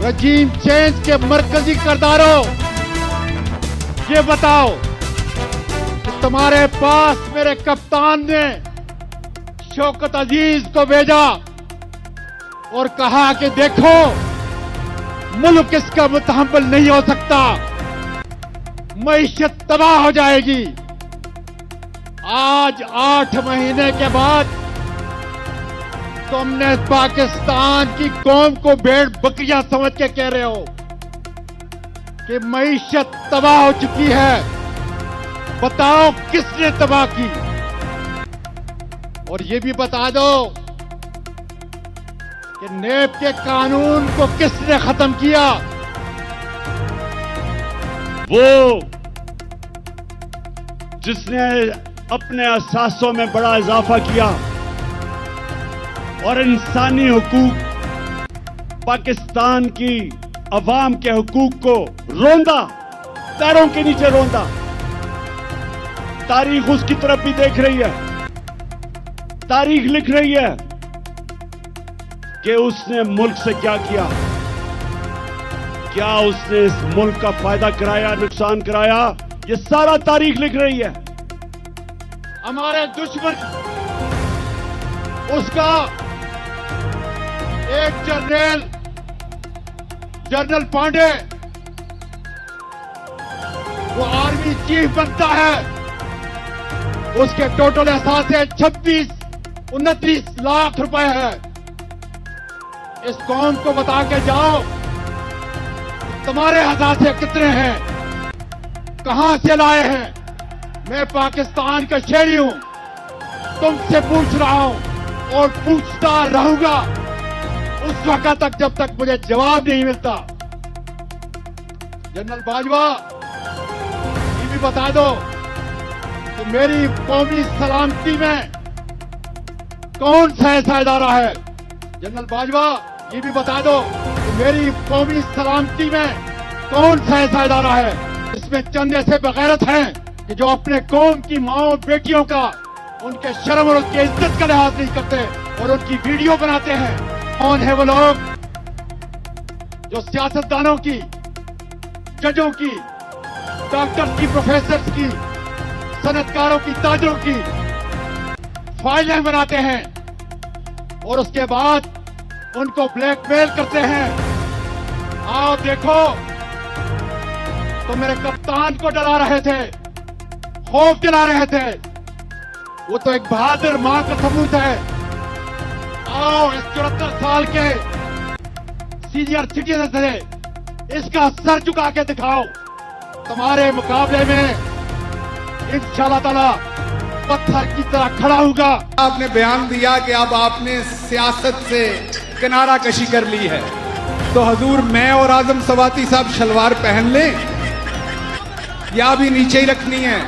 रजीम change के मरकजी किरदारों, ये बताओ कि तुम्हारे पास मेरे कप्तान ने शौकत अजीज को भेजा और कहा कि देखो मुल्क इसका मुतहम्मिल नहीं हो सकता, मईशत तबाह हो जाएगी। आज 8 महीने के बाद तुमने पाकिस्तान की कौम को भेड़ बकरियां समझ के कह रहे हो कि मईशत तबाह हो चुकी है। बताओ किसने तबाह की? और ये भी बता दो कि नेब के कानून को किसने खत्म किया? वो जिसने अपने असासों में बड़ा इजाफा किया और इंसानी हुकूक, पाकिस्तान की अवाम के हुकूक को रोंदा, पैरों के नीचे रोंदा। तारीख उसकी तरफ भी देख रही है, तारीख लिख रही है कि उसने मुल्क से क्या किया, क्या उसने इस मुल्क का फायदा कराया, नुकसान कराया, ये सारा तारीख लिख रही है। हमारे दुश्मन उसका एक जनरल पांडे, वो आर्मी चीफ बनता है, उसके टोटल असासे 26-29 लाख रुपए है। इस कौम को बता के जाओ तुम्हारे असासे कितने हैं, कहां से लाए हैं। मैं पाकिस्तान का शहरी हूं, तुमसे पूछ रहा हूं और पूछता रहूंगा उस वक्त तक जब तक मुझे जवाब नहीं मिलता। जनरल बाजवा, ये भी बता दो कि मेरी कौमी सलामती में कौन सा ऐसा इदारा है? जनरल बाजवा, ये भी बता दो कि मेरी कौमी सलामती में कौन सा ऐसा इदारा है इसमें चंद ऐसे बगैरत हैं कि जो अपने कौम की माओ बेटियों का, उनके शर्म और उनकी इज्जत का लिहाज नहीं करते और उनकी वीडियो बनाते हैं। कौन है वो लोग जो सियासतदानों की, जजों की, डॉक्टर्स की, प्रोफेसर्स की, सनतकारों की, ताजरों की फाइलें बनाते हैं और उसके बाद उनको ब्लैकमेल करते हैं? आओ देखो, तो मेरे कप्तान को डरा रहे थे, खौफ दिला रहे थे, वो तो एक बहादुर मां का सबूत है। आओ इस 74 साल के सीनियर सिटीजन से इसका सर झुका के दिखाओ। तुम्हारे मुकाबले में इंशाअल्लाह ताला पत्थर की तरह खड़ा होगा। आपने बयान दिया कि अब आपने सियासत से किनारा कशी कर ली है, तो हजूर मैं और आजम सवाती साहब शलवार पहन लें या भी नीचे ही रखनी है?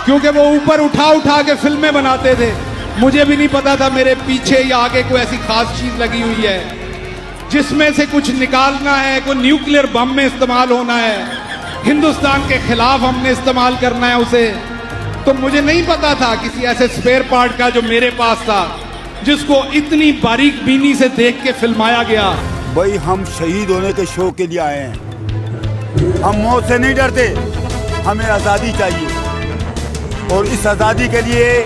क्योंकि वो ऊपर उठा उठा के फिल्में बनाते थे, मुझे भी नहीं पता था मेरे पीछे या आगे कोई ऐसी खास चीज लगी हुई है जिसमें से कुछ निकालना है, कोई न्यूक्लियर बम में इस्तेमाल होना है, हिंदुस्तान के खिलाफ हमने इस्तेमाल करना है उसे। तो मुझे नहीं पता था किसी ऐसे स्पेयर पार्ट का जो मेरे पास था, जिसको इतनी बारीक बीनी से देख के फिल्माया गया। भाई हम शहीद होने के शौक के लिए आए हैं, हम मौत से नहीं डरते, हमें आज़ादी चाहिए और इस आज़ादी के लिए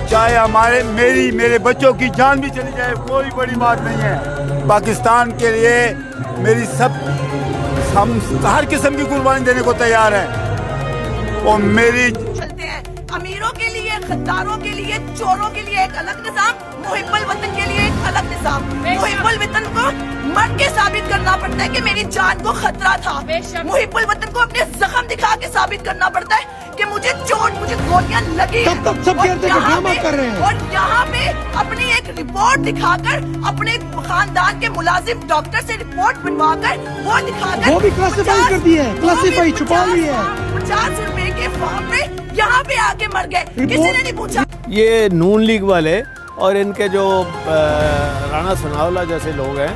चाहे मेरे बच्चों की जान भी चली जाए कोई बड़ी बात नहीं है। पाकिस्तान के लिए हम हर किस्म की कुर्बानी देने को तैयार हैं और मेरी चलते हैं। अमीरों के लिए, खद्दारों के लिए, चोरों के लिए एक अलग निजाम, मुहिब्बुल वतन के लिए एक अलग निजाम। मुहिब्बुल वतन को मर के साबित करना पड़ता है कि मेरी जान को खतरा था। मुहिब्बुल वतन को अपने जख्म दिखा के साबित करना पड़ता है कि मुझे चोट, मुझे गोलियां लगी हैं। और यहाँ पे अपनी एक रिपोर्ट दिखाकर, अपने खानदान के मुलाजिम डॉक्टर से रिपोर्ट बनवाकर, वो दिखाकर, वो भी क्लासिफाई कर दी है, क्लासिफाई छुपा ली है। 50 रुपए के फॉर्म पे यहाँ पे आके मर गए, किसी ने नहीं पूछा। ये नून लीग वाले और इनके जो राणा सनाउल्लाह जैसे लोग हैं,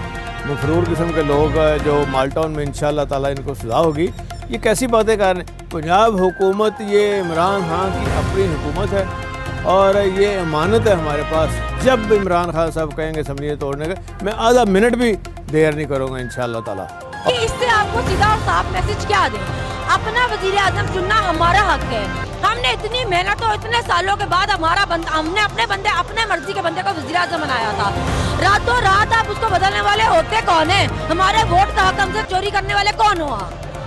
मफरूर किस्म के लोग जो माल्टाउन में इंशाल्लाह ताला इनको सजा होगी। ये कैसी बातें कर रहे हैं? पंजाब हुकूमत ये इमरान खान की अपनी हुकूमत है और ये अमानत है हमारे पास। जब इमरान खान साहब कहेंगे असम्बली तोड़ने का, मैं आधा मिनट भी देर नहीं करूँगा इंशाल्लाह ताला। कि इससे आपको सीधा और साफ मैसेज क्या दें? अपना वजीर आजम चुनना हमारा हक है। हमने इतनी मेहनत और इतने सालों के बाद हमने अपने बंदे, अपने मर्जी के बंदे को वजीर आजम बनाया था। रातों रात आप उसको बदलने वाले होते कौन है? हमारे वोट का हक हमसे चोरी करने वाले कौन हो?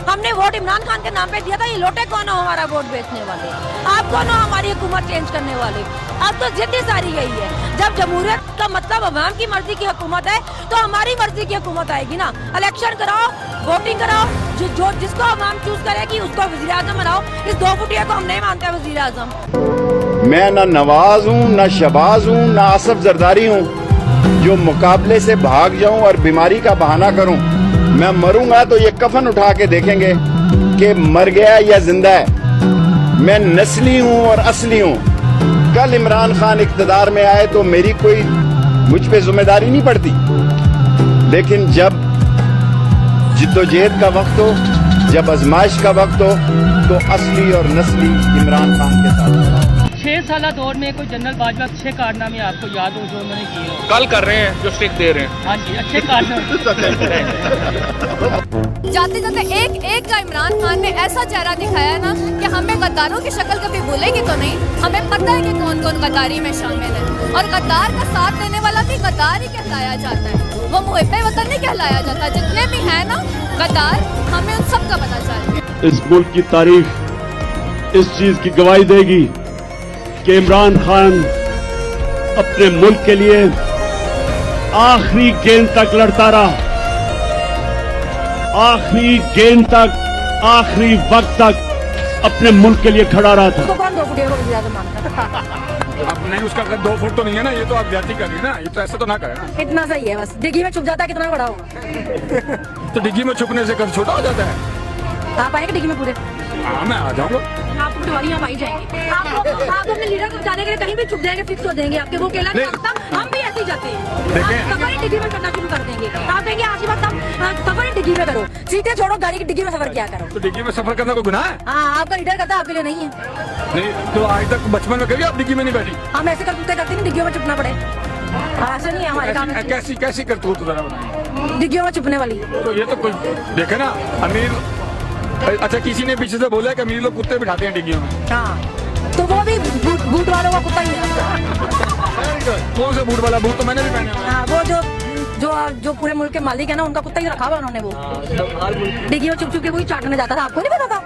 हमने वोट इमरान खान के नाम पे दिया था, ये लोटे कौन हो हमारा वोट बेचने वाले? आप कौन हो हमारी हुकूमत चेंज करने वाले? अब तो जिद ही सारी यही है। जब जमहूरियत का मतलब अवाम की मर्जी की हुकूमत है तो हमारी मर्जी की हुकूमत आएगी ना। इलेक्शन कराओ, वोटिंग कराओ, जो जिसको अवाम चूज करेगी उसको वजीर आजम बनाओ। इस 2 फुटिया को हम नहीं मानते वजीर आजम। मैं ना नवाज हूँ, ना शबाज हूँ, ना आसफ जरदारी हूँ जो मुकाबले से भाग जाऊं और बीमारी का बहाना करूं। मैं मरूंगा तो ये कफन उठा के देखेंगे कि मर गया या जिंदा है। मैं नस्ली हूं और असली हूं। कल इमरान खान इख्तिदार में आए तो मेरी कोई मुझ पे जिम्मेदारी नहीं पड़ती, लेकिन जब जिद्दोजहद का वक्त हो, जब आजमाइश का वक्त हो, तो असली और नस्ली इमरान खान के साथ। 6 साल दौर में कोई जनरल बाजवा अच्छे कारनामे आपको याद हो जो उन्होंने किए हो? कल कर रहे हैं जो स्टिक दे रहे हैं। हाँ जी, अच्छे कारनामे। जाते जाते एक का इमरान खान ने ऐसा चेहरा दिखाया ना कि हमें गद्दारों की शक्ल कभी भूलेगी तो नहीं। हमें पता है कि कौन कौन गद्दारी में शामिल है और गद्दार का साथ देने वाला भी गद्दार ही कहलाया जाता है, वो मुहिब्बे वतन नहीं कहलाया जाता। जितने भी है ना गद्दार, हमें उन सब का पता चाहिए। इस मुल्क की तारीख इस चीज की गवाही देगी कि इमरान खान अपने मुल्क के लिए आखिरी गेंद तक लड़ता रहा, आखिरी गेंद तक, आखिरी वक्त तक अपने मुल्क के लिए खड़ा रहा था। अब नहीं, उसका 2 फुट तो नहीं है ना, ये तो आप ज्यादा कर रही है ना, ये तो ऐसा तो ना करे ना। इतना सही है, बस डिग्गी में छुप जाता है, कितना बड़ा होगा। तो डिग्गी में छुपने से कभी छोटा हो जाता है। आप आएंगे डिग्गी में पूरे? हाँ, मैं आ जाऊंगा। आप पटवारी आप आई जाएंगे। आप अपने लीडर को जाने के लिए कहीं भी छुप जाएंगे, फिक्स हो जाएंगे आपके। वो केला नहीं लगता, हम भी ऐसे ही जाते हैं। सफर डिग्गी में करना शुरू कर देंगे। आप कहेंगे आशीर्वाद साहब सफर डिग्गी में करो, सीधे छोड़ो, गाड़ी की डिग्गी में सफर क्या करो। तो डिग्गी में सफर करना कोई गुनाह है? हाँ, आपका लीडर करता, आपके लिए नहीं है। नहीं तो आज तक बचपन में कभी आप डिग्गी में नहीं बैठी? हम ऐसे करते नहीं, डिग्गियों में छुपना पड़े। ऐसा नहीं है हमारे काम। कैसी करतूत जरा बताइए। डिग्गियों में छुपने वाली। तो ये तो कोई देखे ना, अमीर, अच्छा किसी ने पीछे से बोला कि अमीर लोग कुत्ते बिठाते हैं डिग्गियों में। हाँ, तो वो भी बूट वालों का कुत्ता ही है। कौन सा बूट वाला? बूट तो मैंने भी पहने हुए हैं। हाँ, वो जो पूरे मुल्क के मालिक है ना, उनका कुत्ता ही रखा हुआ उन्होंने। वो डिग्गी में छुप के वही चाटने जाता था, आपको नहीं पता था?